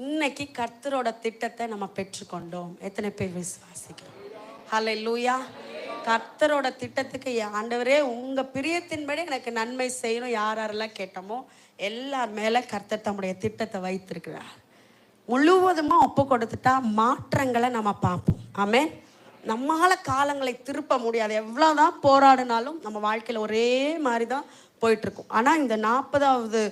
இன்னைக்கு கர்த்தரோட திட்டத்தை நம்ம பெற்றுக்கொண்டோம். எத்தனை பேர் விசுவாசிக்கிறோம்? ஹல்லேலூயா. கர்த்தரோட திட்டத்துக்கு ஆண்டவரே உங்க பிரியத்தின்படி எனக்கு நன்மை செய்யணும் யாரெல்லாம் கேட்டோமோ எல்லார் மேல கர்த்தர் தம்முடைய திட்டத்தை வைத்திருக்கிறார். முழுவதுமா ஒப்பு கொடுத்துட்டா மாற்றங்களை நம்ம பார்ப்போம். ஆமென். நம்மளால காலங்களை திருப்ப முடியாது. எவ்வளோதான் போராடினாலும் நம்ம வாழ்க்கையில் ஒரே மாதிரி தான் போயிட்டுருக்கும். ஆனால் இந்த 40வது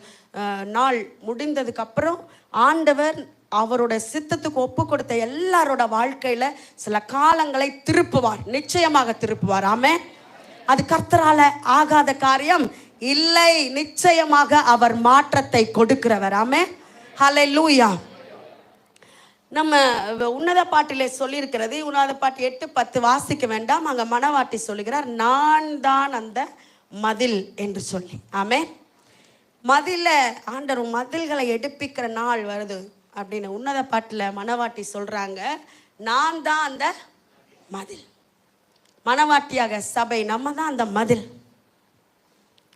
நாள் முடிந்ததுக்கு அப்புறம் ஆண்டவர் அவருடைய சித்தத்துக்கு ஒப்பு கொடுத்த எல்லாரோட வாழ்க்கையில சில காலங்களை திருப்புவார், நிச்சயமாக திருப்புவார். ஆமென். அது கர்த்தரால ஆகாத காரியம் இல்லை. நிச்சயமாக அவர் மாற்றத்தை கொடுக்கிறவர். ஆமென். ஹல்லேலூயா. நம்ம உன்னத பாட்டிலே சொல்லியிருக்கிறது, உன்னத பாட்டு 8:10 வாசிக்க வேண்டாம். அங்கே மணவாட்டி சொல்லுகிறார், நான் தான் அந்த மதில் என்று சொல்லி. ஆமென். மதில ஆண்டவர் மதில்களை எடுப்பிக்கிற நாள் வருது அப்படின்னு உன்னத பாட்டில் மணவாட்டி சொல்றாங்க. நான் தான் அந்த மதில். மணவாட்டியாக சபை நம்ம தான் அந்த மதில்.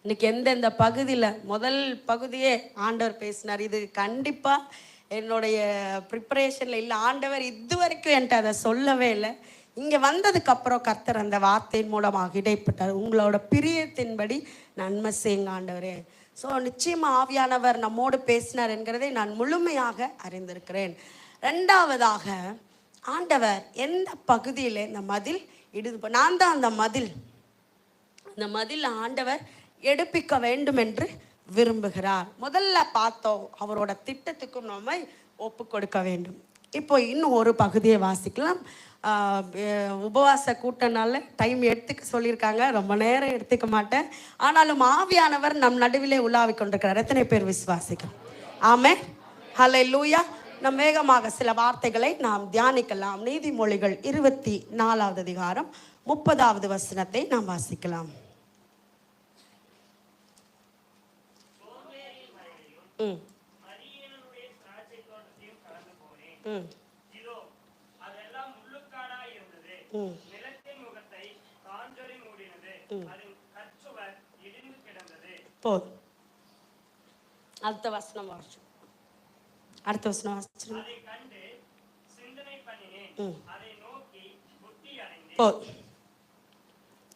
இன்னைக்கு எந்தெந்த பகுதியில் முதல் பகுதியே ஆண்டவர் பேசினார். இது கண்டிப்பா என்னுடைய ப்ரிப்பரேஷனில் இல்லை. ஆண்டவர் இது வரைக்கும் என்கிட்ட அதை சொல்லவே இல்லை. இங்கே வந்ததுக்கு அப்புறம் கர்த்தர் அந்த வார்த்தையின் மூலமாக இடைப்பட்டார். உங்களோட பிரியத்தின்படி நன்மை செய்யுங்க ஆண்டவரே. ஸோ நிச்சயமாக ஆவியானவர் நம்மோடு பேசினார் என்கிறதை நான் முழுமையாக அறிந்திருக்கிறேன். ரெண்டாவதாக ஆண்டவர் எந்த பகுதியில் இந்த மதில் இடிது, நான் தான் அந்த மதில். அந்த மதில் ஆண்டவர் எடுப்பிக்க வேண்டும் என்று விரும்புகிறார். முதல்ல பார்த்தோம் அவரோட திட்டத்துக்கும் நம்ம ஒப்பு கொடுக்க வேண்டும். இப்போ இன்னும் ஒரு பகுதியை வாசிக்கலாம். உபவாச கூட்டனால டைம் எடுத்துக்க சொல்லியிருக்காங்க. ரொம்ப நேரம் எடுத்துக்க மாட்டேன். ஆனாலும் ஆவியானவர் நம் நடுவிலே உலாவிக் கொண்டிருக்கிறார். எத்தனை பேர் விசுவாசிக்கிறோம்? ஆமென். ஹல்லேலூயா. நம் வேகமாக சில வார்த்தைகளை நாம் தியானிக்கலாம். நீதிமொழிகள் 24வது அதிகாரம் 30வது வசனத்தை நாம் வாசிக்கலாம். அடுத்த வசனம் வாசிச்சு. அடுத்த வசனம் வாசிச்சு.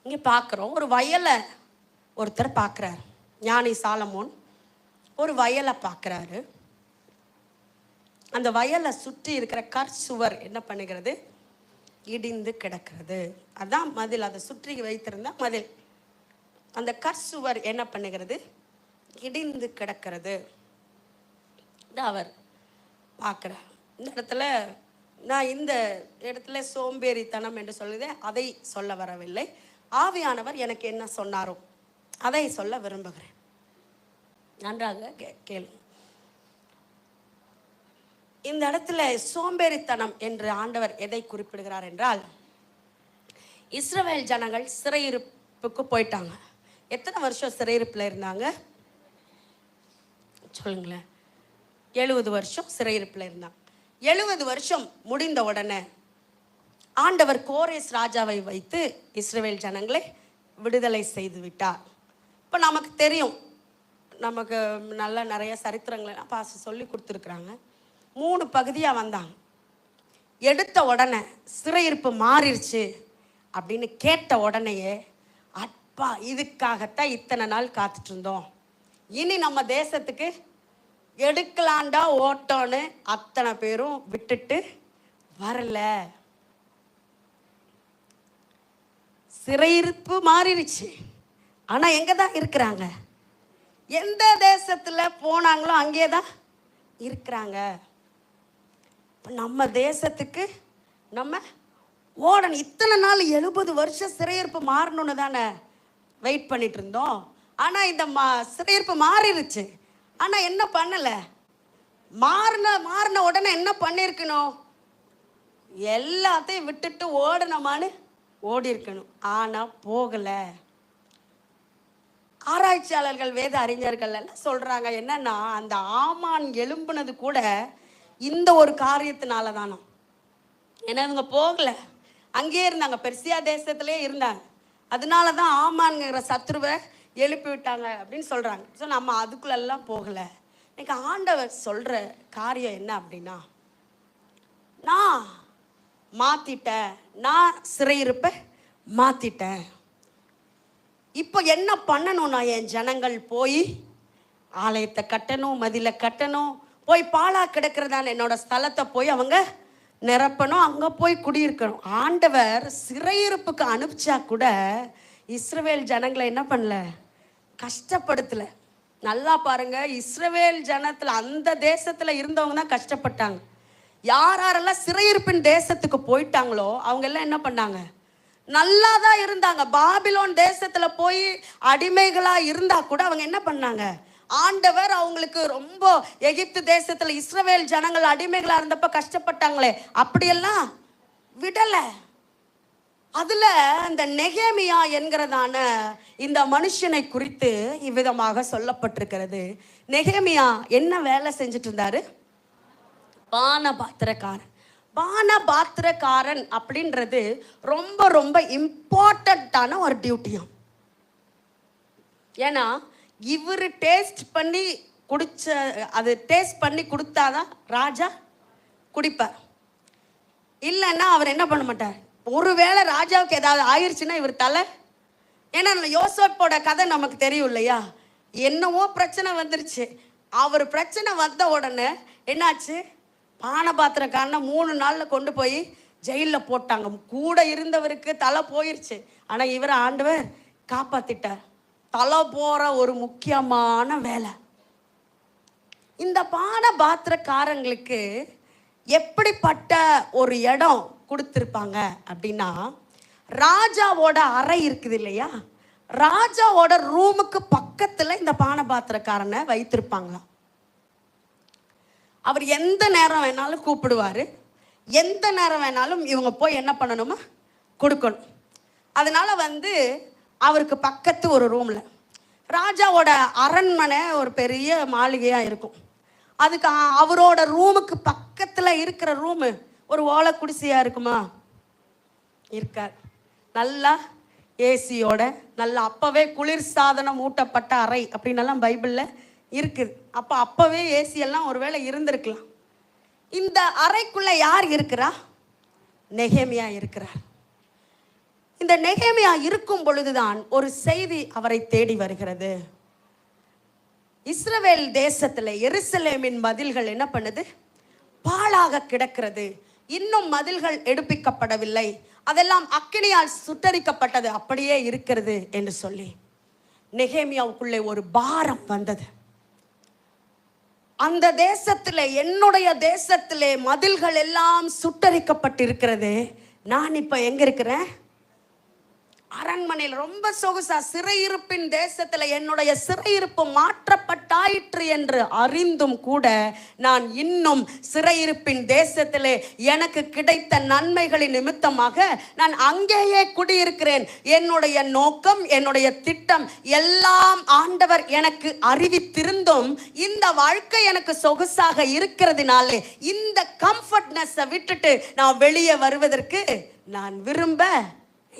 இங்க பாக்குறோம் ஒரு வயலை ஒருத்தர் பார்க்கிறார். ஞானி சாலமோன் ஒரு வயலை பார்க்கிறாரு. அந்த வயலை சுற்றி இருக்கிற கற்சுவர் என்ன பண்ணுகிறது? இடிந்து கிடக்கிறது. அதான் மதில். அதை சுற்றி வைத்திருந்த மதில். அந்த கற்சுவர் என்ன பண்ணுகிறது? இடிந்து கிடக்கிறது. அவர் பார்க்கிறார். இந்த இடத்துல நான் இந்த இடத்துல சோம்பேறித்தனம் என்று சொல்லுதே அதை சொல்ல வரவில்லை. ஆவியானவர் எனக்கு என்ன சொன்னாரோ அதை சொல்ல விரும்புகிறேன். நன்றாக கேளு. இந்த இடத்துல சோம்பேறித்தனம் என்று ஆண்டவர் எதை குறிப்பிடுகிறார் என்றால், இஸ்ரவேல் ஜனங்கள் சிறையிருப்புக்கு போயிட்டாங்க. எத்தனை வருஷம் சிறையிருப்புல இருந்தாங்க சொல்லுங்களேன்? 70 வருஷம் சிறையிருப்புல இருந்தாங்க. 70 வருஷம் முடிந்த உடனே ஆண்டவர் கோரேஸ் ராஜாவை வைத்து இஸ்ரவேல் ஜனங்களை விடுதலை செய்து விட்டார். இப்போ நமக்கு தெரியும், நமக்கு நல்ல நிறைய சரித்திரங்களெல்லாம் பாச சொல்லி கொடுத்துருக்குறாங்க. 3 பகுதியாக வந்தாங்க. எடுத்த உடனே சிறையிருப்பு மாறிடுச்சு அப்படின்னு கேட்ட உடனேயே, அப்பா இதுக்காகத்தான் இத்தனை நாள் காத்துட்டு இருந்தோம், இனி நம்ம தேசத்துக்கு எடுக்கலாண்டா ஓட்டோன்னு அத்தனை பேரும் விட்டுட்டு வரல. சிறையிருப்பு மாறிடுச்சு. ஆனால் எங்கே தான் இருக்கிறாங்க? எந்த தேசத்தில் போனாங்களோ அங்கே தான் இருக்கிறாங்க. நம்ம தேசத்துக்கு நம்ம ஓடணும். இத்தனை நாள் 70 வருஷம் சிறையிருப்பு மாறணும்னு தானே வெயிட் பண்ணிட்டு இருந்தோம். ஆனால் இந்த சிறையிருப்பு மாறிடுச்சு. ஆனால் என்ன பண்ணலை? மாறின உடனே என்ன பண்ணியிருக்கணும்? எல்லாத்தையும் விட்டுட்டு ஓடணுமான்னு ஓடி இருக்கணும். ஆனால் போகலை. ஆராய்ச்சியாளர்கள் வேத அறிஞர்கள் எல்லாம் சொல்றாங்க என்னன்னா, அந்த ஆமான் எழும்புனது கூட இந்த ஒரு காரியத்தினால தானோ. ஏன்னா இவங்க போகல, அங்கேயே இருந்தாங்க, பெர்சியா தேசத்திலே இருந்தாங்க. அதனால தான் ஆமான்ங்கிற சத்ருவை எழுப்பி விட்டாங்க அப்படின்னு சொல்றாங்க. ஸோ நம்ம அதுக்குள்ளெல்லாம் போகலை. இன்னைக்கு ஆண்டவர் சொல்ற காரியம் என்ன அப்படின்னா, நான் மாத்திட்டேன், நான் சிறையிருப்பை மாத்திட்டேன். இப்போ என்ன பண்ணணும்னா, என் ஜனங்கள் போய் ஆலயத்தை கட்டணும், மதிலை கட்டணும், போய் பாலா கிடக்கிறதான என்னோட ஸ்தலத்தை போய் அவங்க நிரப்பணும், அங்கே போய் குடியிருக்கணும். ஆண்டவர் சிறையிருப்புக்கு அனுப்பிச்சா கூட இஸ்ரவேல் ஜனங்களை என்ன பண்ணல, கஷ்டப்படுத்தல. நல்லா பாருங்க, இஸ்ரவேல் ஜனத்துல அந்த தேசத்துல இருந்தவங்க தான் கஷ்டப்பட்டாங்க. யாரெல்லாம் சிறையிருப்பின் தேசத்துக்கு போயிட்டாங்களோ அவங்க எல்லாம் என்ன பண்ணாங்க, நல்லா தான் இருந்தாங்க. பாபிலோன் தேசத்துல போய் அடிமைகளா இருந்தா கூட அவங்க என்ன பண்ணாங்க, ஆண்டவர் அவங்களுக்கு ரொம்ப எகிப்து தேசத்துல இஸ்ரவேல் ஜனங்கள் அடிமைகளா இருந்தப்ப கஷ்டப்பட்டாங்களே, அப்படியெல்லாம் விடல. அதுல இந்த நெகேமியா என்கிறதான இந்த மனுஷனை குறித்து இவ்விதமாக சொல்லப்பட்டிருக்கிறது. நெகேமியா என்ன வேலை செஞ்சுட்டு இருந்தாரு, பானபாத்திரக்காரன். பானபாத்திரக்காரன் அப்படின்றது ரொம்ப ரொம்ப இம்பார்ட்டண்ட்டான ஒரு டியூட்டியும். ஏன்னா இவர் டேஸ்ட் பண்ணி குடிச்ச, அது டேஸ்ட் பண்ணி கொடுத்தாதான் ராஜா குடிப்பார். இல்லைன்னா அவர் என்ன பண்ண மாட்டார். ஒருவேளை ராஜாவுக்கு ஏதாவது ஆயிடுச்சுன்னா இவர் தலை. ஏன்னா யோசேப்போட கதை நமக்கு தெரியும் இல்லையா, என்னவோ பிரச்சனை வந்துருச்சு. அவர் பிரச்சனை வந்த உடனே என்னாச்சு, பானபாத்திரக்காரனை 3 நாளில் கொண்டு போய் ஜெயிலில் போட்டாங்க. கூட இருந்தவருக்கு தலை போயிருச்சு, ஆனால் இவரை ஆண்டவர் காப்பாத்திட்டார். தலை போகிற ஒரு முக்கியமான வேலை. இந்த பானபாத்திரக்காரங்களுக்கு எப்படிப்பட்ட ஒரு இடம் கொடுத்துருப்பாங்க அப்படின்னா, ராஜாவோட அறை இருக்குது இல்லையா, ராஜாவோட ரூமுக்கு பக்கத்தில் இந்த பானபாத்திரக்காரனை வைத்திருப்பாங்களாம். அவர் எந்த நேரம் வேணாலும் கூப்பிடுவார், எந்த நேரம் வேணாலும் இவங்க போய் என்ன பண்ணணுமா, கொடுக்கணும். அதனால அவருக்கு பக்கத்து ஒரு ரூமில், ராஜாவோட அரண்மனை ஒரு பெரிய மாளிகையாக இருக்கும். அதுக்கு அவரோட ரூமுக்கு பக்கத்தில் இருக்கிற ரூமு ஒரு ஓலை குடிசையாக இருக்குமா, இருக்காது. நல்லா ஏசியோட, நல்லா அப்போவே குளிர் சாதனம் ஊட்டப்பட்ட அறை அப்படின்னெல்லாம் பைபிளில் இருக்குது. அப்போவே ஏசியெல்லாம் ஒருவேளை இருந்திருக்கலாம். இந்த அறைக்குள்ளே யார் இருக்கிறா, நெகேமியா இருக்கிறார். இந்த நெகேமியா இருக்கும் பொழுதுதான் ஒரு செய்தி அவரை தேடி வருகிறது. இஸ்ரவேல் தேசத்தில் எருசலேமின் மதில்கள் என்ன பண்ணுது, பாழாக கிடக்கிறது. இன்னும் மதில்கள் எடுப்பிக்கப்படவில்லை, அதெல்லாம் அக்கினியால் சுட்டரிக்கப்பட்டது, அப்படியே இருக்கிறது என்று சொல்லி நெகேமியாவுக்குள்ளே ஒரு பாரம் வந்தது. அந்த தேசத்திலே, என்னுடைய தேசத்திலே மதில்கள் எல்லாம் சுட்டரிக்கப்பட்டிருக்கிறது. நான் இப்ப எங்க இருக்கிறேன், அரண்மனையில் ரொம்ப சொகுசா. சிறையிருப்பின் தேசத்துல என்னுடைய சிறையிருப்பு மாற்றப்பட்டாயிற்று என்று அறிந்தும் கூட நான் இன்னும் சிறையிருப்பின் தேசத்திலே எனக்கு கிடைத்த நன்மைகளின் நிமித்தமாக நான் அங்கேயே குடியிருக்கிறேன். என்னுடைய நோக்கம், என்னுடைய திட்டம் எல்லாம் ஆண்டவர் எனக்கு அறிவித்திருந்தும் இந்த வாழ்க்கை எனக்கு சொகுசாக இருக்கிறதுனாலே இந்த கம்ஃபர்ட்னஸை விட்டுட்டு நான் வெளியே வருவதற்கு நான் விரும்ப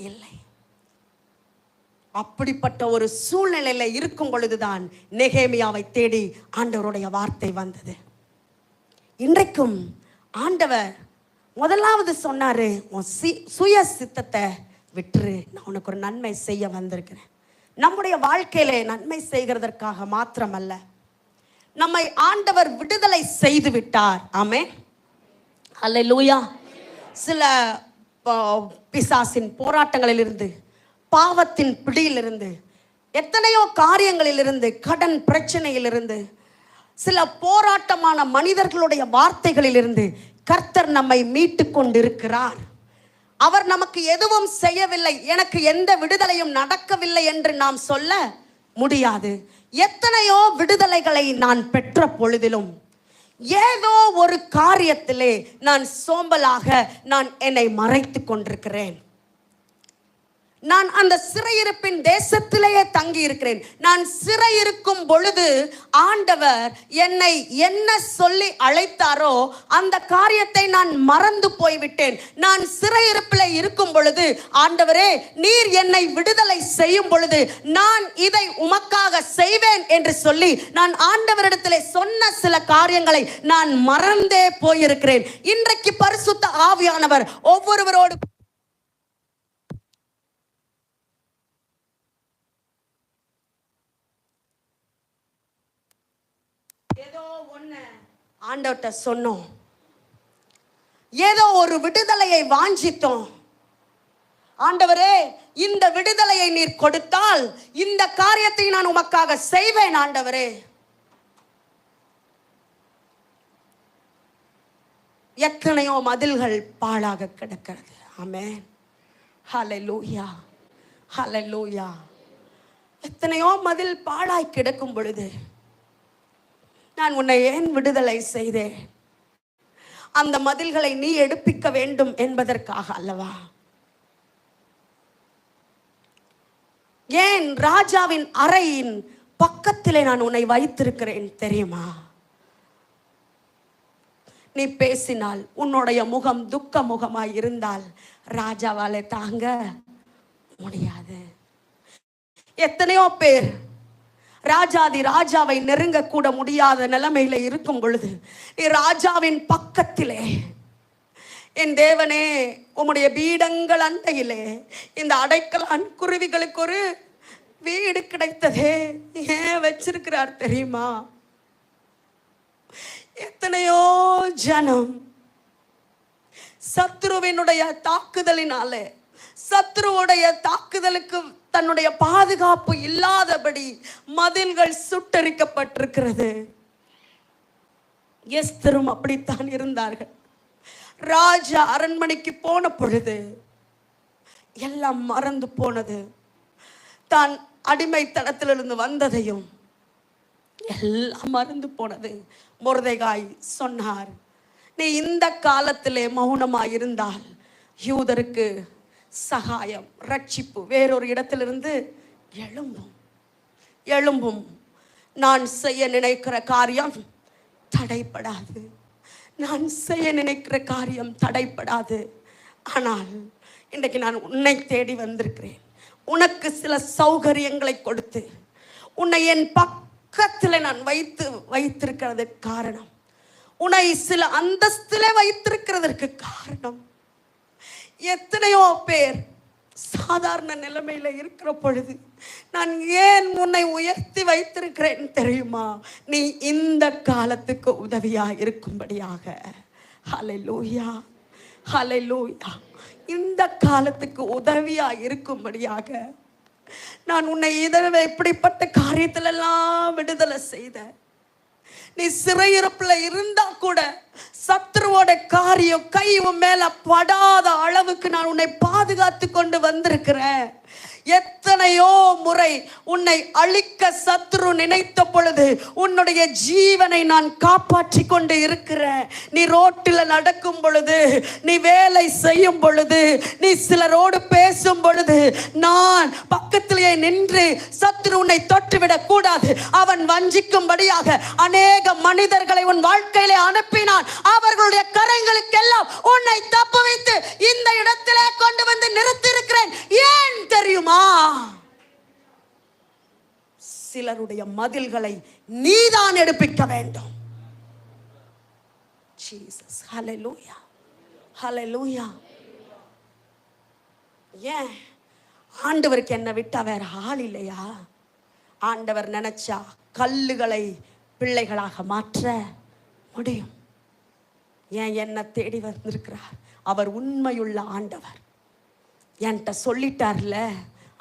இல்லை. அப்படிப்பட்ட ஒரு சூழ்நிலையில இருக்கும் பொழுதுதான் நெகேமியாவை தேடி ஆண்டவருடைய வார்த்தை வந்தது. இன்றைக்கும் ஆண்டவர் முதலாவது சொன்னாரு, உன் சுய சித்தத்தை விட்டுரு, நான் உனக்கு ஒரு நன்மை செய்ய வந்திருக்கிறேன். நம்முடைய வாழ்க்கையில நன்மை செய்கிறதற்காக மாத்திரமல்ல, நம்மை ஆண்டவர் விடுதலை செய்து விட்டார். ஆமென், அல்லேலூயா. சில பிசாசின் போராட்டங்களிலிருந்து, பாவத்தின் பிடியிலிருந்து, எத்தனையோ காரியங்களிலிருந்து, கடன் பிரச்சனையிலிருந்து, சில போராட்டமான மனிதர்களுடைய வார்த்தைகளிலிருந்து கர்த்தர் நம்மை மீட்டு கொண்டிருக்கிறார். அவர் நமக்கு எதுவும் செய்யவில்லை, எனக்கு எந்த விடுதலையும் நடக்கவில்லை என்று நாம் சொல்ல முடியாது. எத்தனையோ விடுதலைகளை நான் பெற்ற பொழுதிலும் ஏதோ ஒரு காரியத்திலே நான் சோம்பலாக நான் என்னை மறைத்து கொண்டிருக்கிறேன். நான் அந்த சிறையிருப்பின் தேசத்திலேயே தங்கி இருக்கிறேன். நான் சிறையிருக்கும் பொழுது ஆண்டவர் என்னை என்ன சொல்லி அழைத்தாரோ அந்த காரியத்தை நான் மறந்து போய்விட்டேன். நான் சிறையிருப்பில் இருக்கும் பொழுது, ஆண்டவரே நீர் என்னை விடுதலை செய்யும் பொழுது நான் இதை உமக்காக செய்வேன் என்று சொல்லி நான் ஆண்டவரிடத்திலே சொன்ன சில காரியங்களை நான் மறந்தே போயிருக்கிறேன். இன்றைக்கு பரிசுத்த ஆவியானவர் ஒவ்வொருவரோடு ஏதோ ஒண்ணு ஆண்டவர்கிட்ட சொன்னோம், ஏதோ ஒரு விடுதலையை வாஞ்சித்தோம். ஆண்டவரே இந்த விடுதலையை நீர் கொடுத்தால் இந்த காரியத்தை நான் உமக்காக செய்வேன் ஆண்டவரே. எத்தனையோ மதில்கள் பாழாக கிடக்கிறது. ஆமென், ஹல்லேலூயா, ஹல்லேலூயா. எத்தனையோ மதில் பாழாய் கிடக்கும் பொழுது நான் உன்னை ஏன் விடுதலை செய்தேன்? அந்த மதில்களை நீ எடுப்பிக்க வேண்டும் என்பதற்காக அல்லவா? ஏன் ராஜாவின் அறையின் பக்கத்திலே நான் உன்னை வைத்திருக்கிறேன் தெரியுமா? நீ பேசினால், உன்னுடைய முகம் துக்க முகமாய் இருந்தால் ராஜாவாலே தாங்க முடியாது. எத்தனையோ பேர் ராஜாதி ராஜாவை நெருங்க கூட முடியாத நிலைமையில இருக்கும் பொழுது நீ ராஜாவின் பக்கத்திலே, என் தேவனே உம்முடைய பீடங்கள் அண்டையிலே இந்த அடைக்கலான் குருவிகளுக்கு ஒரு வீடு கிடைத்ததே, ஏன் வச்சிருக்கிறார் தெரியுமா? எத்தனையோ ஜனம் சத்ருவினுடைய தாக்குதலினாலே, சத்ருவுடைய தாக்குதலுக்கு தன்னுடைய பாதுகாப்பு இல்லாதபடி மதில்கள் சுட்டரிக்கப்பட்டிருக்கிறது. எஸ்தரும் அப்படித்தான் இருந்தார்கள். ராஜா அரண்மனைக்கு போன பொழுது எல்லாம் மறந்து போனது. தான் அடிமைத்தனத்திலிருந்து வந்ததையும் எல்லாம் மறந்து போனது. மொர்தெகாய் சொன்னார், நீ இந்த காலத்திலே மௌனமாய் இருந்தால் யூதருக்கு சகாயம், ரட்சிப்பு வேறொரு இடத்திலிருந்து எழும்பும். நான் செய்ய நினைக்கிற காரியம் தடைப்படாது. நான் செய்ய நினைக்கிற காரியம் தடைப்படாது. ஆனால் இன்றைக்கு நான் உன்னை தேடி வந்திருக்கிறேன். உனக்கு சில சௌகரியங்களை கொடுத்து உன்னை என் பக்கத்தில் நான் வைத்திருக்கிறதுக்கு காரணம், உன்னை சில அந்தஸ்திலே வைத்திருக்கிறதற்கு காரணம். எத்தனையோ பேர் சாதாரண நிலைமையில இருக்கிற பொழுது நான் ஏன் உன்னை உயர்த்தி வைத்திருக்கிறேன் தெரியுமா? நீ இந்த காலத்துக்கு உதவியா இருக்கும்படியாக. ஹல்லேலூயா, ஹல்லேலூயா. இந்த காலத்துக்கு உதவியா இருக்கும்படியாக நான் உன்னை இதனை இப்படிப்பட்ட காரியத்திலெல்லாம் விடுதலை செய்தேன். நீ சிறையிருப்புல இருந்தா கூட சத்ருவோட காரியம் கை உன் மேல படாத அளவுக்கு நான் உன்னை பாதுகாத்து கொண்டு வந்திருக்கிறேன். எத்தனையோ முறை உன்னை அழிக்க சத்ரு நினைத்த பொழுது உன்னுடைய ஜீவனை நான் காப்பாற்றி கொண்டு இருக்கிறேன். நீ ரோட்டில் நடக்கும் பொழுது, நீ வேலை செய்யும் பொழுது, நீ சிலரோடு பேசும் பொழுது நான் பக்கத்திலேயே நின்று சத்ரு உன்னை தொட்டுவிடக் கூடாது, அவன் வஞ்சிக்கும்படியாக அநேக மனிதர்களை உன் வாழ்க்கையிலே அனுப்பினான். அவர்களுடைய கரங்களுக்கெல்லாம் உன்னை தப்பு வைத்து இந்த இடத்திலே கொண்டு வந்து நிறுத்தியிருக்கிறேன். ஏன் தெரியுமா? சிலருடைய மதில்களை நீதான் எடுப்பிக்க வேண்டும். ஜீசஸ், ஹல்லேலூயா, ஹல்லேலூயா. ஏன் ஆண்டவருக்கு என்ன விட்டா வேற ஆள் இல்லையா? ஆண்டவர் நினைச்சா கல்லுகளை பிள்ளைகளாக மாற்ற முடியும். ஏன் என்ன தேடி வந்திருக்கிறார்? அவர் உண்மையுள்ள ஆண்டவர். என்கிட்ட சொல்லிட்டார்ல,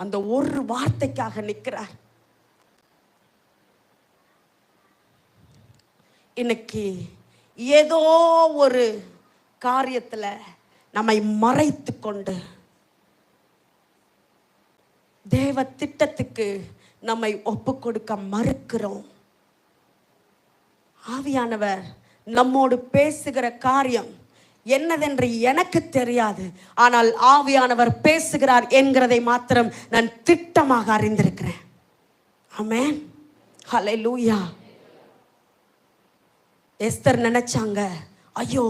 அந்த ஒரு வார்த்தைக்காக நிற்கிறார். இன்னைக்கு ஏதோ ஒரு காரியத்துல நம்மை மறைத்து கொண்டு தேவ திட்டத்துக்கு நம்மை ஒப்பு கொடுக்க மறுக்கிறோம். ஆவியானவர் நம்மோடு பேசுகிற காரியம் என்னதென்று எனக்கு தெரியாது. ஆனால் ஆவியானவர் பேசுகிறார் என்கிறதை மாத்திரம் நான் திட்டமாக அறிந்திருக்கிறேன். ஆமென். ஹல்லேலூயா. எஸ்தர் நினைச்சாங்க, ஐயோ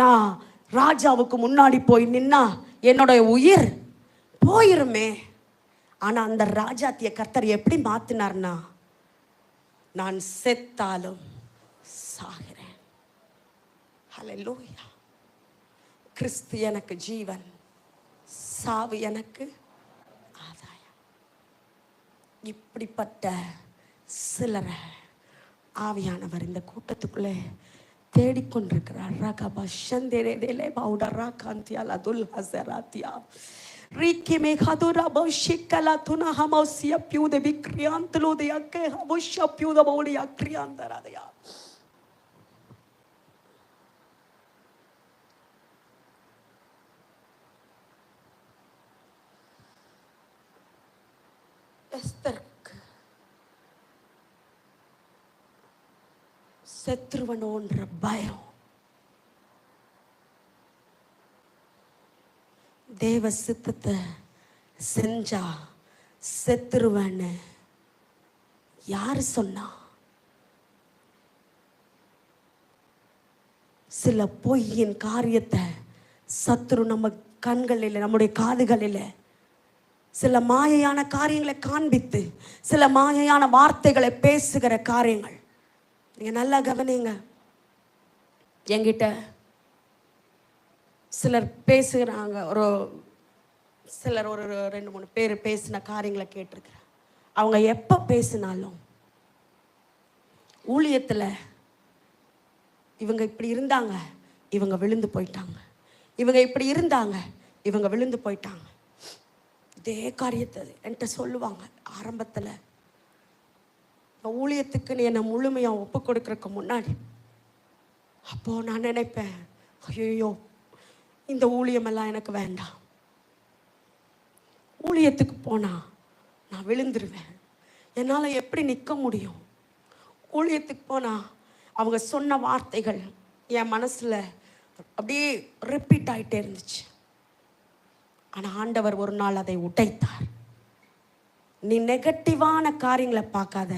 நான் ராஜாவுக்கு முன்னாடி போய் நின்னா என்னோட உயிர் போயிருமே. ஆனா அந்த ராஜாத்திய கர்த்தர் எப்படி மாத்தினார்னா, நான் செத்தாலும் சாகிறேன். ஹல்லேலூயா. கிறிஸ்து எனக்கு ஜீவன், சாவு எனக்கு ஆதாயம். இப்படிப்பட்ட சிலரை ஆவியானவர் இந்த கூட்டத்துக்குள்ளே தேடிக்கொண்டிருக்கிறார். ரகபா ஷந்தேரேதேலே பவுடரா காந்தியால துல் ஹஸராத்தியா ரிக்கிமே கதுரா பௌஷிக்கலா துனா ஹமௌசிய பியூத விக்ரியாந்தலோதயக்கே ஹபுஷ பியூத பௌலியா கிரியாந்தராதயா. எஸ்தருக்கு செத்துருவனோன்ற பயம், தேவ சித்தத்தை செஞ்சா செத்துருவேன்னு யாரு சொன்னா? சில பொய்யின் காரியத்தை சத்துரு நம்ம கண்களில், நம்முடைய காதுகளில் சில மாயையான காரியங்களை காண்பித்து, சில மாயையான வார்த்தைகளை பேசுகிற காரியங்கள். நீங்க நல்லா கவனிங்க. என்கிட்ட சிலர் பேசுகிறாங்க, சிலர் ஒரு 2-3 பேர் பேசின காரியங்களை கேட்டிருக்கிறேன். அவங்க எப்போ பேசினாலும் ஊழியத்தில் இவங்க இப்படி இருந்தாங்க, இவங்க விழுந்து போயிட்டாங்க, இவங்க இப்படி இருந்தாங்க, இவங்க விழுந்து போயிட்டாங்க. இதே காரியத்தை என்கிட்ட சொல்லுவாங்க. ஆரம்பத்தில் ஊழியத்துக்கு நீ என்னை முழுமையாக ஒப்பு கொடுக்கறதுக்கு முன்னாடி, அப்போது நான் நினைப்பேன், ஐயோ இந்த ஊழியமெல்லாம் எனக்கு வேண்டாம், ஊழியத்துக்கு போனால் நான் விழுந்துருவேன், என்னால் எப்படி நிற்க முடியும்? ஊழியத்துக்கு போனால் அவங்க சொன்ன வார்த்தைகள் என் மனசில் அப்படியே ரிப்பீட் ஆகிட்டே இருந்துச்சு. ஆனால் ஆண்டவர் ஒரு நாள் அதை உடைத்தார். நீ நெகட்டிவான காரியங்களை பார்க்காத,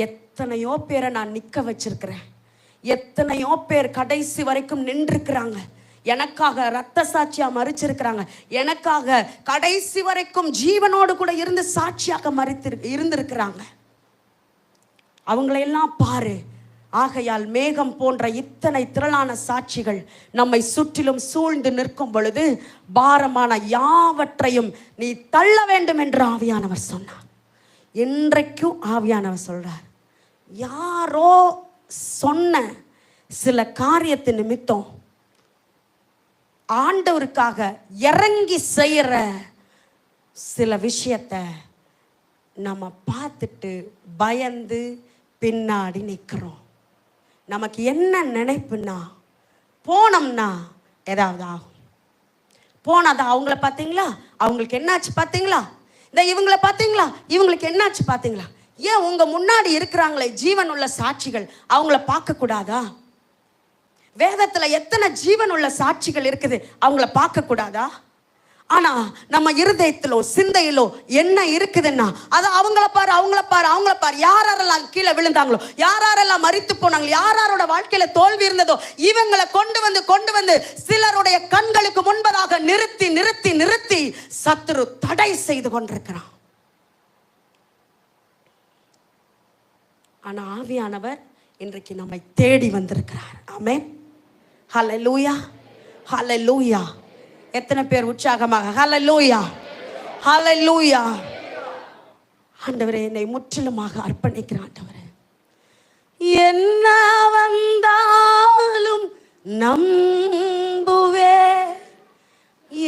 எத்தனையோ பேரை நான் நிற்க வச்சிருக்கிறேன், எத்தனையோ பேர் கடைசி வரைக்கும் நின்றுருக்கிறாங்க, எனக்காக இரத்த சாட்சியா மரிச்சிருக்கிறாங்க, எனக்காக கடைசி வரைக்கும் ஜீவனோடு கூட இருந்து சாட்சியாக இருந்திருக்கிறாங்க. அவங்களையெல்லாம் பாரு. ஆகையால் மேகம் போன்ற இத்தனை திரளான சாட்சிகள் நம்மை சுற்றிலும் சூழ்ந்து நிற்கும் பொழுது பாரமான யாவற்றையும் நீ தள்ள வேண்டும் என்று ஆவியானவர் சொன்னார். இன்றைக்கும் ஆவியானவர் சொல்றார், யாரோ சொன்ன சில காரியத்து நிமித்தம் ஆண்டவருக்காக இறங்கி செய்யற சில விஷயத்தை நம்ம பார்த்துட்டு பயந்து பின்னாடி நிற்கிறோம். நமக்கு என்ன நினைப்புன்னா, போனோம்னா ஏதாவது ஆகும். போனாதா அவங்கள பார்த்தீங்களா, அவங்களுக்கு என்னாச்சு பார்த்தீங்களா, இந்த இவங்களை பார்த்தீங்களா, இவங்களுக்கு என்னாச்சு பார்த்தீங்களா? ஏன் உங்க முன்னாடி இருக்கிறாங்களே ஜீவன் உள்ள சாட்சிகள், அவங்கள பார்க்க கூடாதா? வேதத்துல எத்தனை ஜீவன் உள்ள சாட்சிகள் இருக்குது, அவங்கள பார்க்க கூடாதா? ஆனா நம்ம இருதயத்திலோ சிந்தையிலோ என்ன இருக்குதுன்னா, அது அவங்கள பாரு, அவங்கள பாரு, அவங்கள பாரு. யாரெல்லாம் கீழே விழுந்தாங்களோ, யாரெல்லாம் மரித்து போனாங்களோ, யாரோட வாழ்க்கையில தோல்வி இருந்ததோ, இவங்களை கொண்டு வந்து சிலருடைய கண்களுக்கு முன்பதாக நிறுத்தி நிறுத்தி நிறுத்தி சத்துரு தடை செய்து கொண்டிருக்கிறான். ஆனா ஆவியானவர் இன்றைக்கு நம்மை தேடி வந்திருக்கிறார். ஆமென். ஹல்லேலூயா, ஹல்லேலூயா. எத்தனை பேர் உற்சாகமாக ஹல்லேலூயா, ஹல்லேலூயா. ஆண்டவரே, என்னை முற்றிலுமாக அர்ப்பணிக்கிறேன். ஆண்டவரே, என்ன வந்தாலும் நம்புவே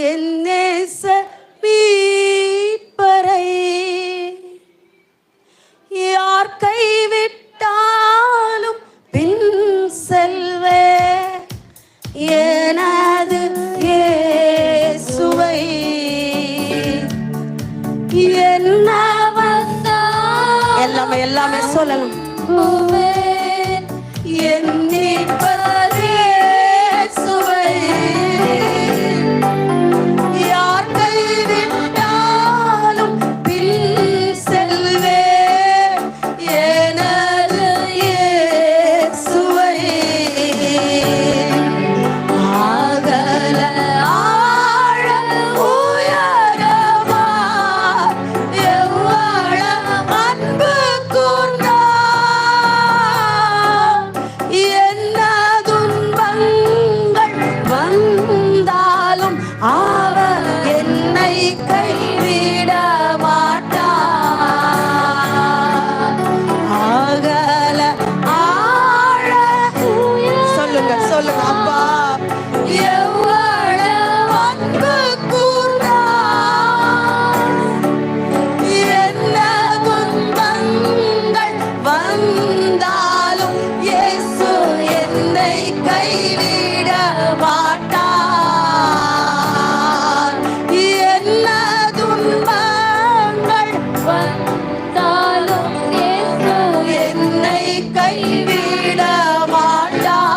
என் நேச மீட்பரை, யார் கைவிட்டாலும் பின் செல்வே எனது இயேசுவை. என்ன வந்தா எல்லாமே சொல்லலாம். என் மீட்பர் இயேசுவை கைவிட மாட்டார். என்ன துன்பங்கள் வந்தாலும் என்னை கைவிட மாட்டார்.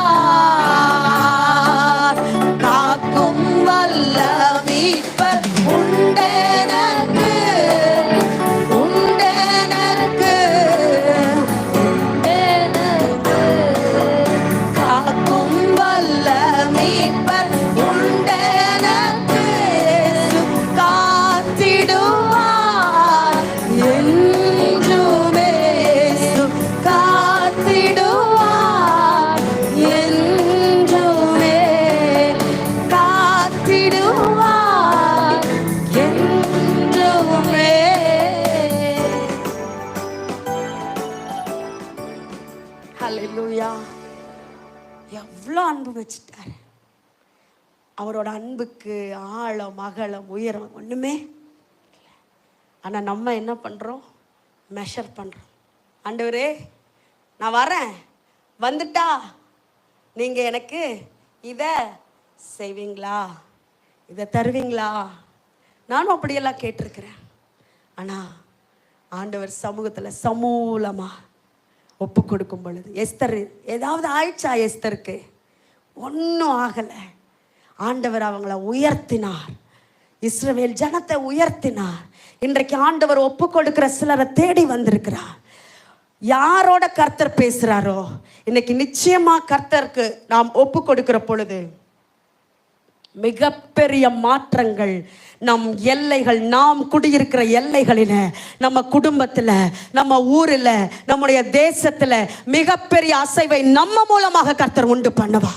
காக்கும் வல்ல மீட்பர் உண்டெனக்கு, உண்டெனக்கு, காக்கும் வல்ல மீட்பர் உண்டெனக்கு. காத்திடுவார் என்றுமே, காத்திடுவார் என்றுமே, காத்திடுவார் என்றுமே. ஹல்லேலூயா. எவ்வளோ அன்பு வச்சுட்டாரு. அவரோட அன்புக்கு ஆழம் அகலம் உயரம் ஒன்றுமே. ஆனால் நம்ம என்ன பண்ணுறோம்? மெஷர் பண்ணுறோம். ஆண்டவரே நான் வரேன், வந்துட்டா நீங்கள் எனக்கு இதை செய்வீங்களா, இதை தருவீங்களா? நானும் அப்படியெல்லாம் கேட்டிருக்கிறேன். ஆனால் ஆண்டவர் சமூகத்தில் சமூலமாக ஒப்பு கொடுக்கும் பொழுது, எஸ்தர் ஏதாவது ஆயிடுச்சா? எஸ்தருக்கு ஒன்றும் ஆகலை. ஆண்டவர் அவங்கள உயர்த்தினார். இஸ்ரவேல் ஜனத்தை உயர்த்தினார். இன்றைக்கு ஆண்டவர் ஒப்பு கொடுக்கிற சிலரை தேடி வந்திருக்கிறார். யாரோட கர்த்தர் பேசுறாரோ இன்னைக்கு நிச்சயமா கர்த்தருக்கு நாம் ஒப்பு கொடுக்கிற பொழுது மிகப்பெரிய மாற்றங்கள் நம் எல்லைகள், நாம் குடியிருக்கிற எல்லைகளில், நம்ம குடும்பத்தில், நம்ம ஊரில், நம்முடைய தேசத்தில் மிகப்பெரிய அசைவை நம்ம மூலமாக கர்த்தர் உண்டு பண்ணுவா.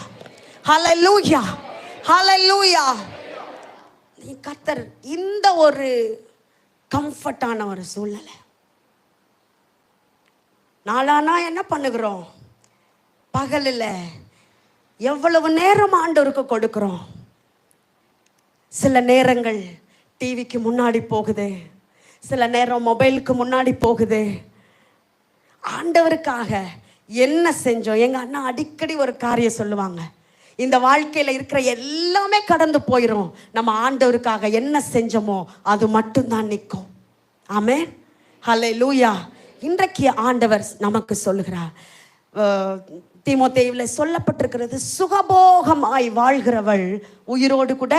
ஹல்லேலூயா, ஹல்லேலூயா. கர்த்தர் இந்த ஒரு கம்ஃபர்டான ஒரு சூழ்நிலை. நாளானா என்ன பண்ணுகிறோம்? பகலில் எவ்வளவு நேரம் ஆண்டவருக்கு கொடுக்கிறோம்? சில நேரங்கள் டிவிக்கு முன்னாடி போகுது, சில நேரம் மொபைலுக்கு முன்னாடி போகுது. ஆண்டவருக்காக என்ன செஞ்சோம்? எங்கள் அண்ணா அடிக்கடி ஒரு காரியம் சொல்லுவாங்க, இந்த வாழ்க்கையில் இருக்கிற எல்லாமே கடந்து போயிடும், நம்ம ஆண்டவருக்காக என்ன செஞ்சோமோ அது மட்டும்தான் நிற்கும். ஆமென், ஹல்லேலூயா. இன்றைக்கு ஆண்டவர் நமக்கு சொல்லுகிறார், தீமோத்தேயுவில் சொல்லப்பட்டிருக்கிறது, சுகபோகமாய் வாழ்கிறவள் உயிரோடு கூட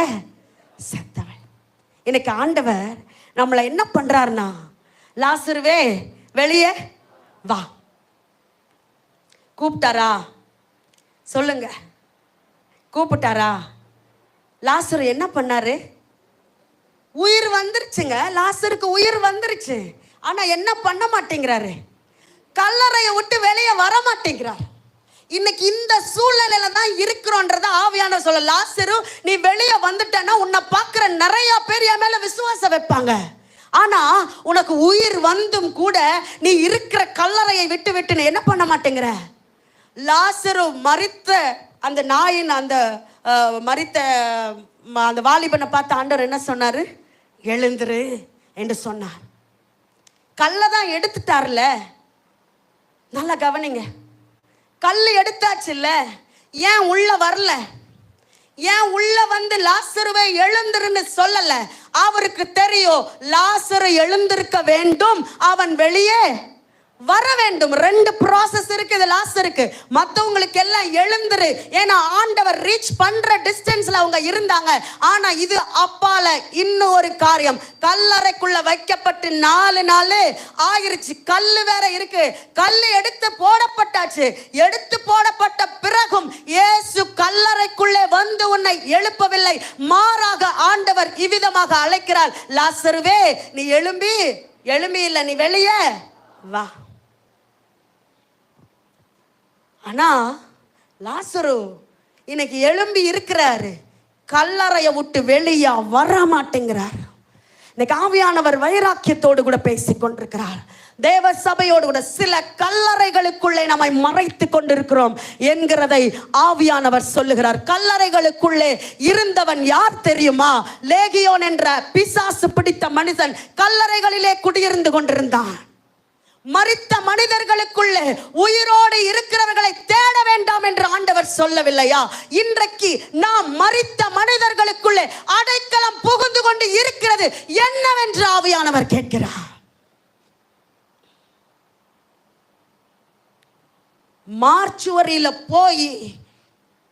செத்தவள். இன்னைக்கு ஆண்டவர் நம்மளை என்ன பண்றாருன்னா, லாசருவே வெளியே வா கூப்பிட்டாரா? சொல்லுங்க, கூப்பிட்டாரா? லாசரு என்ன பண்ணாரு? உயிர் வந்துருச்சுங்க. லாசருக்கு உயிர் வந்துருச்சு. ஆனா என்ன பண்ண மாட்டேங்கிறாரு? கல்லறையை விட்டு வெளியே வர மாட்டேங்கிறார். இன்னைக்கு இந்த சூழ்நிலையில தான் இருக்கிறோன்றத ஆவியான சொல்ல, லாசரு நீ வெளியே வந்துட்டேன்னா உன்னை பார்க்கிற நிறைய பேர் என் மேல விசுவாசம் வைப்பாங்க. ஆனா உனக்கு உயிர் வந்தும் கூட நீ இருக்கிற கல்லறையை விட்டு விட்டு நீ என்ன பண்ண மாட்டேங்கிற? லாசரு மரித்த அந்த நாயின் அந்த மரித்த அந்த வாலிபனை பார்த்து ஆண்டவர் என்ன சொன்னாரு? எழுந்துரு என்று சொன்னார். கல்லை தான் எடுத்துட்டார்ல. நல்லா கவனிங்க, கல் எடுத்தாச்சு இல்ல, ஏன் உள்ள வரல? ஏன் உள்ள வந்து லாசருவை எழுந்துருன்னு சொல்லல? அவருக்கு தெரியும் லாசரு எழுந்திருக்க வேண்டும், அவன் வெளியே வர வேண்டும். ரெண்டு ப்ராசஸ் இருக்குது லாசருக்கு. மற்றவங்களுக்கு எல்லாம் எழுந்துரு, ஏன்னா ஆண்டவர் ரீச் பண்ற டிஸ்டன்ஸ்ல அவங்க இருந்தாங்க. ஆனா இது அப்பால இன்னும் ஒரு காரியம், கல்லறைக்குள்ள வைக்கப்பட்டு 4 நாள் ஆகிருச்சு. கல்லு வேற இருக்கு. கல்லு எடுத்து போடப்பட்டாச்சு. எடுத்து போடப்பட்ட பிறகும் இயேசு கல்லறைக்குள்ளே வந்து உன்னை எழுப்பவில்லை. மாறாக ஆண்டவர் இவ்விதமாக அழைக்கிறார், லாசருவே நீ எழும்பி இல்ல, நீ வெளியே வா. ஆனா லாசரு இன்னைக்கு எழும்பி இருக்கிறாரு, கல்லறையை விட்டு வெளியே வர மாட்டேங்கிறார். இன்னைக்கு ஆவியானவர் வைராக்கியத்தோடு கூட பேசிக் கொண்டிருக்கிறார். தேவ சபையோடு கூட சில கல்லறைகளுக்குள்ளே நம்மை மறைத்து கொண்டிருக்கிறோம் என்கிறதை ஆவியானவர் சொல்லுகிறார். கல்லறைகளுக்குள்ளே இருந்தவன் யார் தெரியுமா? லேகியோன் என்ற பிசாசு பிடித்த மனிதன் கல்லறைகளிலே குடியிருந்து கொண்டிருந்தான். மரித்த மனிதர்களுக்குள்ளே உயிரோடு இருக்கிறவர்களை தேட வேண்டாம் என்று ஆண்டவர் சொல்லவில்லையா? இன்றைக்கு நாம் மரித்த மனிதர்களுக்குள்ளே அடைக்கலம் புகுந்து கொண்டு இருக்கிறது என்னவென்று ஆவியானவர் கேட்கிறார். மார்ச்சுவரியில போய்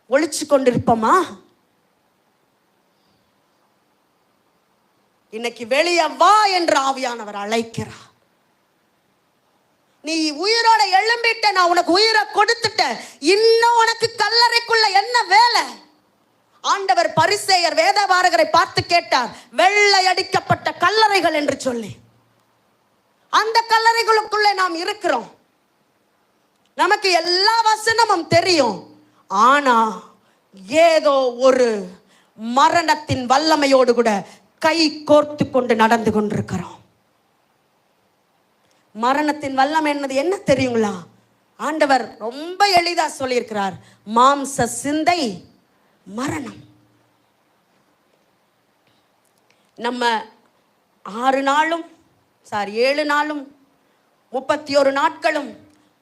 ஒளிச்சு கொண்டிருப்போமா? இன்னைக்கு வெளியே வா என்று ஆவியானவர் அழைக்கிறார். நீ உயிரோட எழும்பிட்ட, நான் உனக்கு உயிரை கொடுத்துட்டேன், இன்னும் உனக்கு கல்லறைக்குள்ள என்ன வேலை? ஆண்டவர் பரிசேயர் வேதபாரகரை பார்த்து கேட்டார், வெள்ளை அடிக்கப்பட்ட கல்லறைகள் என்று சொல்லி. அந்த கல்லறைகளுக்குள்ளே நாம் இருக்கிறோம். நமக்கு எல்லா வசனமும் தெரியும். ஆனா ஏதோ ஒரு மரணத்தின் வல்லமையோடு கூட கை கோர்த்து கொண்டு நடந்து கொண்டிருக்கிறோம். மரணத்தின் வல்லமை என்னது என்ன தெரியுங்களா? ஆண்டவர் ரொம்ப எளிதா சொல்லியிருக்கிறார், மாம்ச சிந்தை மரணம். நம்ம 7 நாளும் 31 நாட்களும்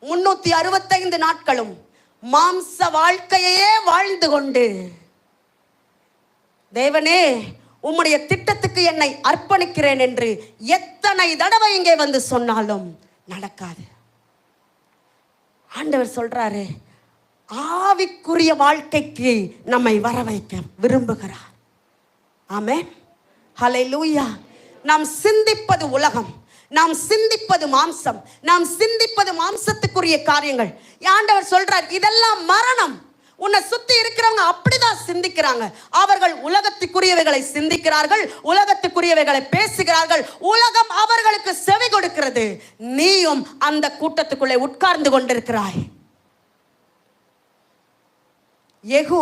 365 நாட்களும் மாம்ச வாழ்க்கையே வாழ்ந்து கொண்டு, தேவனே உம்முடைய திட்டத்துக்கு என்னை அர்ப்பணிக்கிறேன் என்று எத்தனை தடவை இங்கே வந்து சொன்னாலும் நடக்காது. ஆண்டவர் சொல்றாரு, ஆவிக்குரிய வாழ்க்கைக்கு நம்மை வர வைக்க விரும்புகிறார். ஆமென், ஹல்லேலூயா. நாம் சிந்திப்பது உலகம், நாம் சிந்திப்பது மாம்சம், நாம் சிந்திப்பது மாம்சத்துக்குரிய காரியங்கள். ஆண்டவர் சொல்றார், இதெல்லாம் மரணம். உன்னை சுத்தி இருக்கிறவங்க அப்படிதான் சிந்திக்கிறாங்க. அவர்கள் உலகத்துக்குரியவைகளை சிந்திக்கிறார்கள், உலகத்துக்குரியவைகளை பேசுகிறார்கள், உலகம் அவர்களுக்கு செவி கொடுக்கிறது. நீயும் அந்த கூட்டத்துக்குள்ளே உட்கார்ந்து கொண்டிருக்கிறாய். யெகூ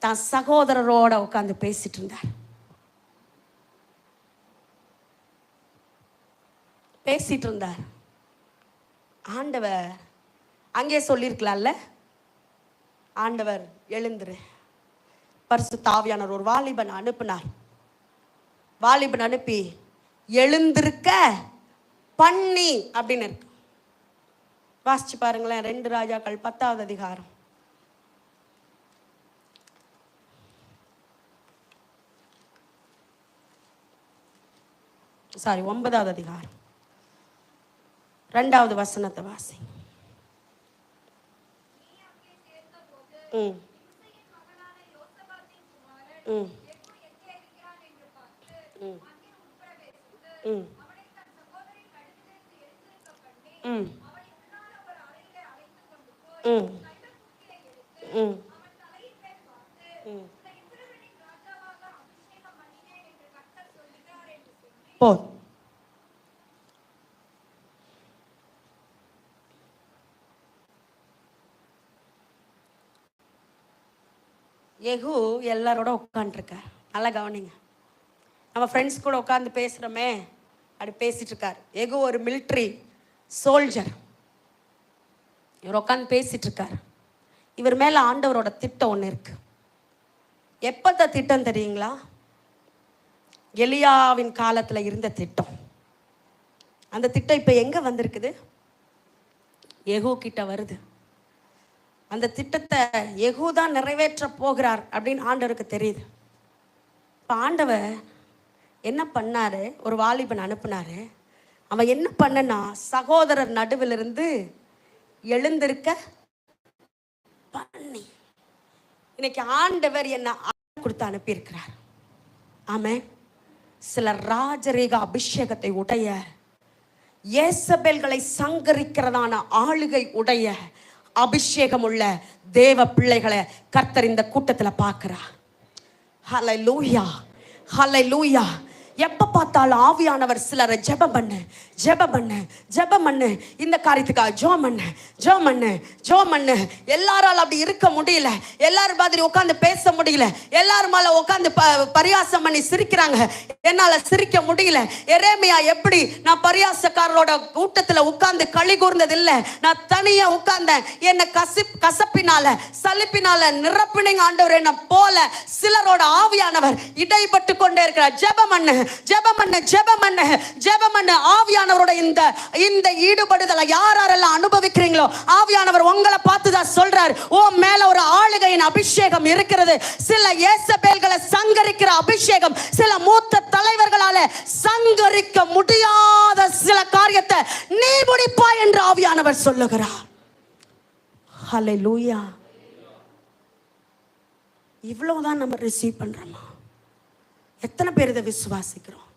தன் சகோதரரோட உட்கார்ந்து பேசிட்டு இருந்தார். ஆண்டவர் அங்கே சொல்லியிருக்கலாம்ல, ஆண்டவர் எழுந்துரு. பரிசுத்த ஆவியானவர் ஒரு வாலிபன் அனுப்பினார். வாலிபன் அனுப்பி எழுந்திருக்க பண்ணி அப்படின்னு இருக்கு. வாசிச்சு பாருங்களேன், 2 ராஜாக்கள் 10வது அதிகாரம். சாரி 9வது அதிகாரம் 2வது வசனத்தை வாசி. போ. யெகூ எல்லாரோட உட்காந்துருக்க. நல்லா கவனிங்க. நம்ம ஃப்ரெண்ட்ஸ் கூட உட்காந்து பேசுகிறோமே, அப்படி பேசிட்டு இருக்கார். யெகூ ஒரு மிலிட்ரி சோல்ஜர். இவர் உட்காந்து பேசிட்டு இருக்கார். இவர் மேலே ஆண்டவரோட திட்டம் ஒன்று இருக்கு. எப்பத்த திட்டம் தெரியுங்களா? எலியாவின் காலத்தில் இருந்த திட்டம். அந்த திட்டம் இப்போ எங்கே வந்திருக்குது? யெகூ கிட்ட வருது. அந்த திட்டத்தை யெகூ தான் நிறைவேற்ற போகிறார் அப்படின்னு ஆண்டவருக்கு தெரியுது. இப்போ ஆண்டவர் என்ன பண்ணாரு? ஒரு வாலிபன் அனுப்புனாரு. அவன் என்ன பண்ணனா, சகோதரர் நடுவில் இருந்து எழுந்திருக்க பண்ணி. இன்னைக்கு ஆண்டவர் என்ன கொடுத்து அனுப்பியிருக்கிறார். ஆமென். சில ராஜரீக அபிஷேகத்தை உடைய, ஏசபேல்களை சங்கரிக்கிறதான ஆளுகை உடைய அபிஷேகம் உள்ள தேவ பிள்ளைகளை கர்த்தர் இந்த கூட்டத்தில் பார்க்கிறார். ஹல்லேலூயா, ஹல்லேலூயா. எப்போ பார்த்தாலும் ஆவியானவர் சிலரை ஜெபம் பண்ணு ஜெபம் பண்ணு ஜெபம் பண்ணு, இந்த காரியத்துக்காக ஜெபம் பண்ணு ஜெபம் பண்ணு ஜெபம் பண்ணு. எல்லாரால் அப்படி இருக்க முடியல. எல்லாரும் மாதிரி உட்காந்து பேச முடியல. எல்லாரும் மேல உட்காந்து பரியாசம் பண்ணி சிரிக்கிறாங்க. என்னால சிரிக்க முடியல. எரேமியா எப்படி, நான் பரியாசக்காரரோட கூட்டத்தில் உட்கார்ந்து களி கூர்ந்தது இல்லை, நான் தனியா உட்கார்ந்தேன். என்னை கசப்பினால சலிப்பினால நிரப்பினீங்க ஆண்டவர் என்ன போல சிலரோட ஆவியானவர் இடைப்பட்டு கொண்டே இருக்கிறார். ஜெபம் பண்ணு. ஜெபம். ஆவியானவரோட இந்த ஈடுபடுதலை யாரெல்லாம் அனுபவிக்கிறீங்களோ ஆவியானவர் உங்களை பார்த்து தான் சொல்றார், ஓ மேல ஒரு ஆளுகையின் அபிஷேகம் இருக்கிறது. சில ஏசபேல்களை சங்கரிக்கிற அபிஷேகம், சில மூத்த தலைவர்களால சங்கரிக்க முடியாத சில காரியத்தை நீ முடிப்பாய் என்று ஆவியானவர் சொல்லுகிறார். ஹல்லேலூயா. இவ்வளவுதான் நம்ம ரிசீவ் பண்றோமா? எத்தனை பேர் இதை விசுவாசிக்கிறோம்?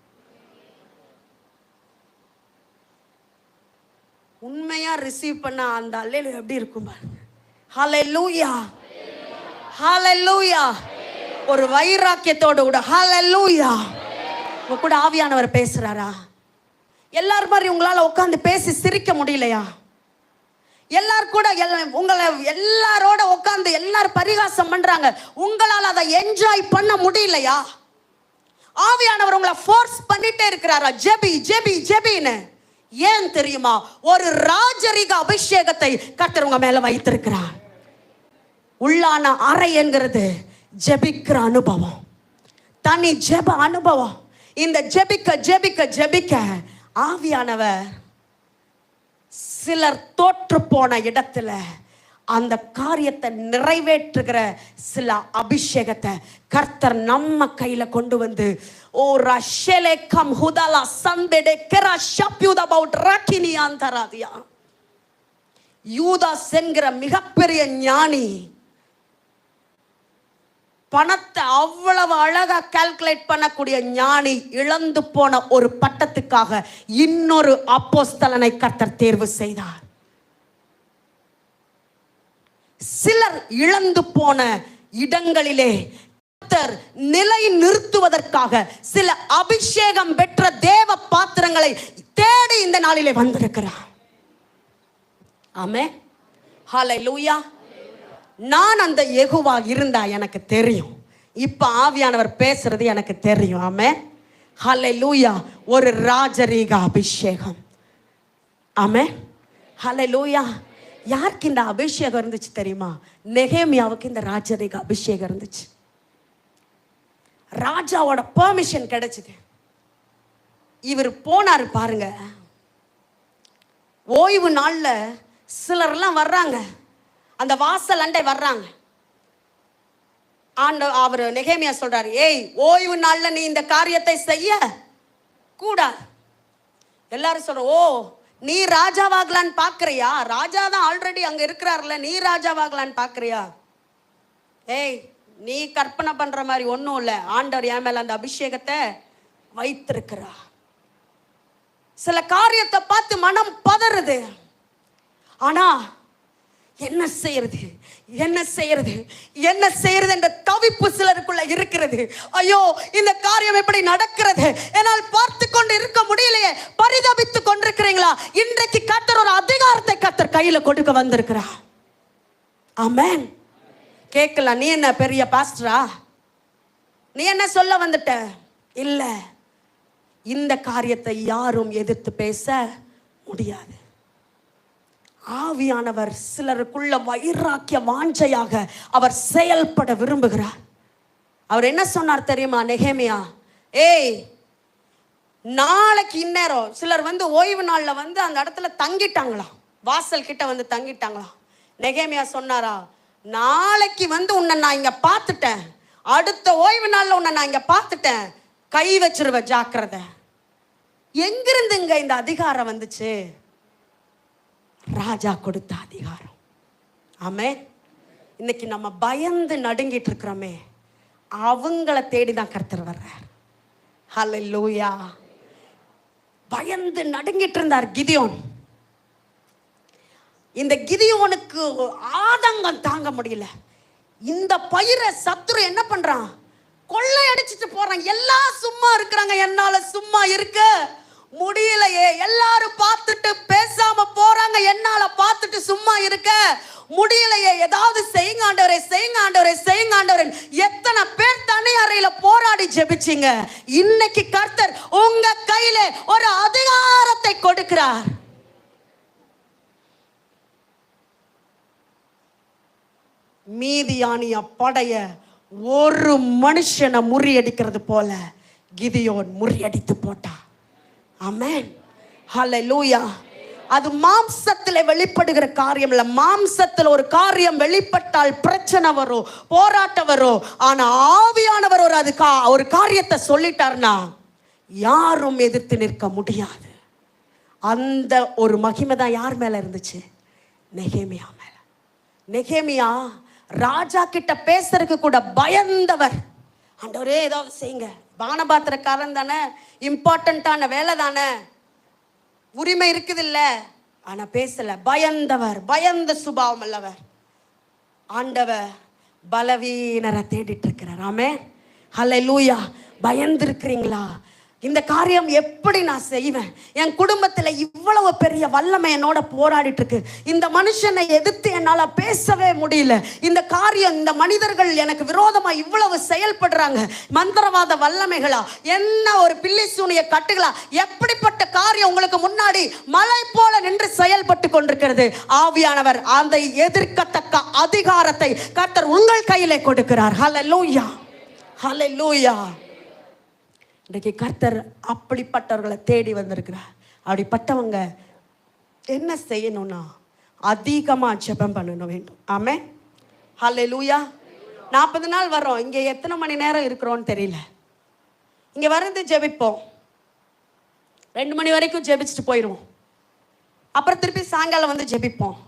உண்மையா ரிசீவ் பண்ண அந்த அல்லேலூயா எப்படி இருக்கும் பாருங்க. ஹல்லேலூயா, ஹல்லேலூயா. ஒரு வைராக்கியத்தோட கூட ஹல்லேலூயா. உங்க கூட ஆவியானவர் பேசுறாரா? எல்லாரும் மாதிரி உங்களால உட்கார்ந்து பேசி சிரிக்க முடியலையா? எல்லாரும் கூட உங்களை எல்லாரோட உட்கார்ந்து எல்லாரும் பரிகாசம் பண்றாங்க, உங்களால அதை என்ஜாய் பண்ண முடியலையா? ஆவியானவர் உங்களை ஃபோர்ஸ் பண்ணிட்டே இருக்கிறாரா? ஜெபி ஜெபி ஜெபின்னு. ஏன் தெரியுமா? ஒரு ராஜரிக அபிஷேகத்தை கர்த்தர் உங்க மேல வைத்திருக்கிறார். உள்ளான அறை என்கிறது ஜெபிக்கிற அனுபவம், தனி ஜெப அனுபவம். இந்த ஜெபிக்க ஜெபிக்க ஜெபிக்க ஆவியானவர் சிலர் தோற்று போன இடத்துல அந்த காரியத்தை நிறைவேற்றுகிற சில அபிஷேகத்தை கர்த்தர் நம்ம கையில கொண்டு வந்து, ஓ ரஷெலே கம் ஹுதலா சந்தெடே கரா ஷப்யூத அபவுட் ரக்கினி அந்தராதியா. யூதாஸ் என்கிற மிகப்பெரிய ஞானி பணத்தை அவ்வளவு அழகா கால்குலேட் பண்ணக்கூடிய ஞானி இழந்து போன ஒரு பட்டத்துக்காக இன்னொரு அப்போஸ்தலனை கர்த்தர் தேர்வு செய்தார். சிலர் இழந்து போன இடங்களிலே கர்த்தர் நிலை நிறுத்துவதற்காக சில அபிஷேகம் பெற்ற தேவ பாத்திரங்களை தேடி இந்த நாளிலே வந்திருக்கிறார். ஆமென், ஹல்லேலூயா. நான் அந்த யெகோவா இருந்தா எனக்கு தெரியும். இப்ப ஆவியானவர் பேசுறது எனக்கு தெரியும். ஆமென், ஹல்லேலூயா. ஒரு ராஜரீக அபிஷேகம். ஆமென், ஹல்லேலூயா. யாருக்கு இந்த அபிஷேகம் இருந்துச்சு தெரியுமா? நெகேமியாவுக்கு இந்த ராஜரீக அபிஷேகம் இருந்துச்சு. ராஜாவோட பெர்மிஷன் கிடைச்சது. இவர் போனாரு பாருங்க. ஓய்வு நாள்ல சிலர்லாம் வர்றாங்க, அந்த வாசல் அண்டை வர்றாங்க. அவர் நெகேமியா சொல்றாரு, ஏய் ஓய்வு நாள்ல நீ இந்த காரியத்தை செய்ய கூடாது. எல்லாரும் சொல்ற, ஓ நீ ராஜாவாகலான்னு பாக்குறியா? ராஜா தான் ஆல்ரெடி அங்க இருக்கிறார்ல, நீ ராஜாவாகலான்னு பாக்குறியா? ஏய் நீ கற்பனை பண்ற மாதிரி ஒன்றும் இல்லை. ஆண்டவர் என் மேல அந்த அபிஷேகத்தை வைத்திருக்கிறா. சில காரியத்தை பார்த்து மனம் பதறுது. ஆனா என்ன செய்யறது என்ன செய்யறது என்ன செய்யறது என்ற தவிப்பு சிலருக்குள்ள இருக்கிறது. ஐயோ இந்த காரியம் எப்படி நடக்கிறது, என்னால் பார்த்து கொண்டு இருக்க முடியலையே, பரிதபித்து கொண்டிருக்கிறீங்களா? இன்றைக்கு கர்த்தர் ஒரு அதிகாரத்தை கர்த்தர் கையில கொடுக்க வந்திருக்கிறார். ஆமென். கேட்கலாம், நீ என்ன பெரிய பாஸ்டரா, நீ என்ன சொல்ல வந்துட்ட? இல்ல, இந்த காரியத்தை யாரும் எதிர்த்து பேச முடியாது. ஆவியானவர் சிலருக்குள்ள வைராக்கிய வாஞ்சையாக அவர் செயல்பட விரும்புகிறார். அவர் என்ன சொன்னார் தெரியுமா? நெகேமியா, ஏய் நாளைக்கு இந்நேரம் சிலர் ஓய்வு நாள்ல அந்த இடத்துல தங்கிட்டாங்களாம், வாசல் கிட்ட தங்கிட்டாங்களாம். நெகேமியா சொன்னாரா, நாளைக்கு உன்னை நான் இங்க பார்த்துட்டேன், அடுத்த ஓய்வு நாள்ல உன்னை நான் இங்க பார்த்துட்டேன், கை வச்சிருவேன், ஜாக்கிரதை. எங்கிருந்துங்க இந்த அதிகாரம் வந்துச்சு? ராஜா கொடுத்த அதிகாரம். ஆமென். இன்னைக்கு நம்ம பயந்து நடுங்கிட்டு இருக்கிறோமே, அவங்கள தேடிதான் கர்த்தர் வர்றார். ஹல்லேலூயா. பயந்து நடுங்கிட்டு இருந்தார் கிதியோன். இந்த கிதியோனுக்கு ஆதங்கம் தாங்க முடியல. இந்த பயிரை சத்துரு என்ன பண்றான்? கொள்ளை அடிச்சிட்டு போறான். எல்லாம் சும்மா இருக்கிறாங்க, என்னால சும்மா இருக்க முடியலையே. எல்லாரும் பார்த்துட்டு பேசாம போறாங்க, என்னால பார்த்துட்டு சும்மா இருக்க முடியலையே. ஏதாவது செய்யுங்க ஆண்டவரே, செய்யுங்க ஆண்டவரே, செய்யுங்க ஆண்டவரே. எத்தனை பேர் தனி அறையில போராடி ஜெபிச்சீங்க. இன்னைக்கு கர்த்தர் உங்க கையில ஒரு அதிகாரத்தை கொடுக்கிறார். மீதியானிய படைய ஒரு மனுஷனை முறியடிக்கிறது போல கிதியோன் முறியடித்து போட்டான். ஆமென், ஹல்லேலூயா. அது மாம்சத்தில் வெளிப்படுகிற காரியம் இல்ல. மாம்சத்தில் ஒரு காரியம் வெளிப்பட்டால் பிரச்சனை வரும், போராட்டம் வரும். ஆனா ஆவியானவர் ஒரு காரியத்தை சொல்லிட்டார்னா யாரும் எதிர்த்து நிற்க முடியாது. அந்த ஒரு மகிமை தான் யார் மேல இருந்துச்சு? நெகேமியா மேல. நெகேமியா ராஜா கிட்ட பேசுறதுக்கு கூட பயந்தவர். ஆண்டவரே ஏதாவது செய்யுங்க, பானபாத்திரக்காரன் தானே, இம்பார்ட்டன்டான வேலை தானே, உரிமை இருக்குது இல்ல, ஆனா பேசல. பயந்தவர், பயந்த சுபாவம் அல்லவர். ஆண்டவர் பலவீனரை தேடிட்டு இருக்கிறார். ஆமென், ஹல்லேலூயா. பயந்து இருக்கிறீங்களா? இந்த காரியம் எப்படி நான் செய்வேன்? என் குடும்பத்தில் இவ்வளவு பெரிய வல்லமை என்னோட போராடிட்டு இருக்கு. இந்த மனுஷனை எதிர்த்து என்னால பேசவே முடியல. இந்த காரியம், இந்த மனிதர்கள் எனக்கு விரோதமா இவ்வளவு செயல்படுறாங்க. மந்திரவாத வல்லமைகளா, என்ன ஒரு பில்லி சூனிய கட்டுகளா, எப்படிப்பட்ட காரியம் உங்களுக்கு முன்னாடி மலை போல நின்று செயல்பட்டு கொண்டிருக்கிறது. ஆவியானவர் அந்த எதிர்க்கத்தக்க அதிகாரத்தை கர்த்தர் உங்கள் கையிலே கொடுக்கிறார். ஹல்லேலூயா, ஹல்லேலூயா. இன்றைக்கு கர்த்தர் அப்படிப்பட்டவர்களை தேடி வந்திருக்கிறார். அப்படிப்பட்டவங்க என்ன செய்யணும்னா அதிகமாக ஜெபம் பண்ணணும் வேண்டும். ஆமென், ஹல்லேலூயா. 40 நாள் வர்றோம். இங்கே எத்தனை மணி நேரம் இருக்கிறோன்னு தெரியல. இங்கே வந்து ஜெபிப்போம், 2 மணி வரைக்கும் ஜெபிச்சுட்டு போயிடுவோம். அப்புறம் திருப்பி சாயங்காலம் வந்து ஜெபிப்போம்.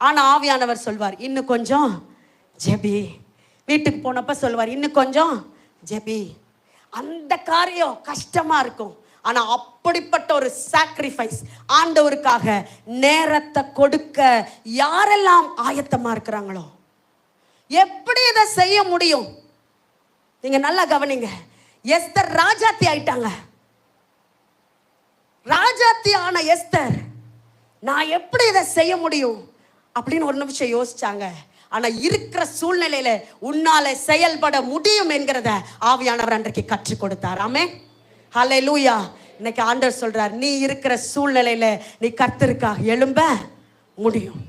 ஆனால் ஆவியானவர் சொல்வார், இன்னும் கொஞ்சம் ஜெபி. வீட்டுக்கு போனப்ப சொல்வார், இன்னும் கொஞ்சம் ஜெபி. அந்த காரியம் கஷ்டமா இருக்கும். ஆனா அப்படிப்பட்ட ஒரு சாக்ரிஃபைஸ் ஆண்டவருக்காக நேரத்தை கொடுக்க யாரெல்லாம் ஆயத்தமா இருக்கிறாங்களோ, எப்படி இதை செய்ய முடியும்? நீங்க நல்லா கவனிங்க. எஸ்தர் ராஜாத்தி ஆயிட்டாங்க. ராஜாத்தி ஆன எஸ்தர், நான் எப்படி இதை செய்ய முடியும் அப்படின்னு ஒரு நிமிஷம் யோசிச்சாங்க. ஆனா இருக்கிற சூழ்நிலையில உன்னால செயல்பட முடியும் என்கிறத ஆவியானவர் அன்றைக்கு கற்றுக் கொடுத்தார். ஆமென், ஹல்லேலூயா. இன்னைக்கு ஆண்டவர் சொல்றார், நீ இருக்கிற சூழ்நிலையில நீ கர்த்தருக்காக எழும்ப முடியும்.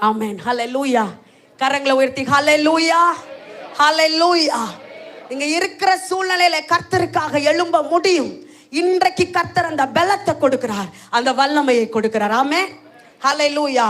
ஆமென், ஹல்லேலூயா. கரங்களை உயர்த்தி ஹல்லேலூயா, ஹல்லேலூயா. நீங்க இருக்கிற சூழ்நிலையில கர்த்தருக்காக எழும்ப முடியும். இன்றைக்கு கர்த்தர் அந்த பலத்தை கொடுக்கிறார், அந்த வல்லமையை கொடுக்கிறார். ஆமென், ஹல்லேலூயா.